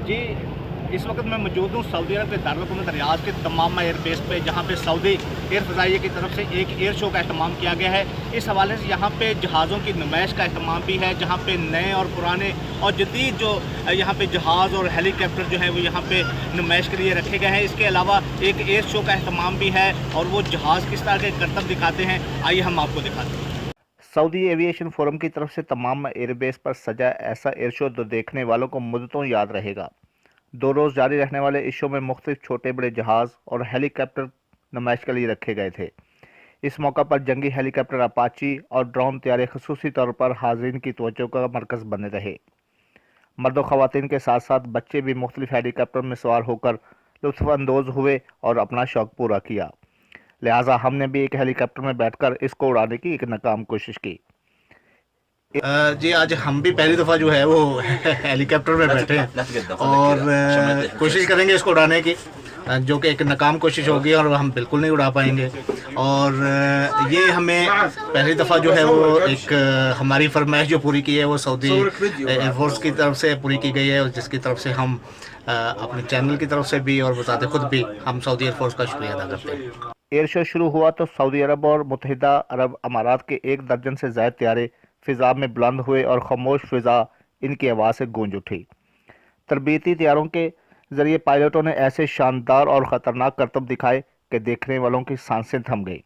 जी, इस वक्त मैं मौजूद हूँ सऊदी अरब के दारुल हुकूमत रियाद के तमाम एयर बेस पे, जहाँ पे सऊदी एयर फ़ज़ाइया की तरफ से एक एयर शो का अहतमाम किया गया है। इस हवाले से यहाँ पे जहाज़ों की नुमाइश का अहतमाम भी है, जहाँ पे नए और पुराने और जदीद जो यहाँ पे जहाज़ और हेलीकॉप्टर जो है वो यहाँ पे नुमाइश के लिए रखे गए हैं। इसके अलावा एक एयर शो का अहतमाम भी है और वो जहाज़ किस तरह के करतब दिखाते हैं, आइए हम आपको दिखाते हैं। सऊदी एविएशन फोरम की तरफ से तमाम एयरबेस पर सजा ऐसा एयर शो तो देखने वालों को मुद्दतों याद रहेगा। 2 रोज़ जारी रहने वाले इस शो में मुख्तलिफ छोटे बड़े जहाज़ और हेलीकॉप्टर नुमाइश के लिए रखे गए थे। इस मौका पर जंगी हेलीकॉप्टर अपाची और ड्रोन तैयारे खसूसी तौर पर हाज़रीन की तवज्जो का मरकज़ बने रहे। मर्द व ख़वातीन के साथ साथ बच्चे भी मुख्तलिफ हेलीकॉप्टर में सवार होकर लुत्फ़अंदोज़ हुए और अपना शौक़ पूरा किया। लिहाजा हमने भी एक हेलीकॉप्टर में बैठकर इसको उड़ाने की एक नाकाम कोशिश की। जी, आज हम भी पहली दफ़ा जो है वो हेलीकॉप्टर में बैठे हैं और कोशिश करेंगे इसको उड़ाने की, जो कि एक नाकाम कोशिश होगी और हम बिल्कुल नहीं उड़ा पाएंगे। और ये हमें पहली दफ़ा जो है वो एक हमारी फरमाइश जो पूरी की है वो सऊदी एयरफोर्स की तरफ से पूरी की गई है, और जिसकी तरफ से हम अपने चैनल की तरफ से भी और बताते खुद भी हम सऊदी एयरफोर्स का शुक्रिया अदा करते हैं। एयर शो शुरू हुआ तो सऊदी अरब और मुत्तहिदा अरब अमारात के 1 दर्जन से ज़ायद त्यारे फ़िज़ा में बुलंद हुए और खामोश फ़िज़ा इनकी आवाज़ से गूंज उठी। तरबीती तैयारों के ज़रिए पायलटों ने ऐसे शानदार और ख़तरनाक करतब दिखाए कि देखने वालों की सांसें थम गईं।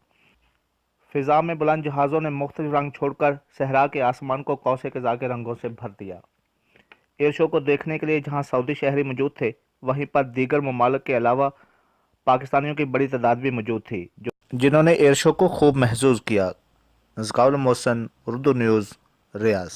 फ़िज़ा में बुलंद जहाज़ों ने मुख्तलिफ रंग छोड़कर सहरा के आसमान को कौसे क़ज़ा के रंगों से भर दिया। एयर शो को देखने के लिए जहां सऊदी शहरी मौजूद थे, वहीं पर दीगर ममालिक के अलावा पाकिस्तानियों की बड़ी तादाद भी मौजूद थी, जिन्होंने एयर शो को खूब महसूस किया। ज़काउल मोहसन, उर्दू न्यूज़, रियाद।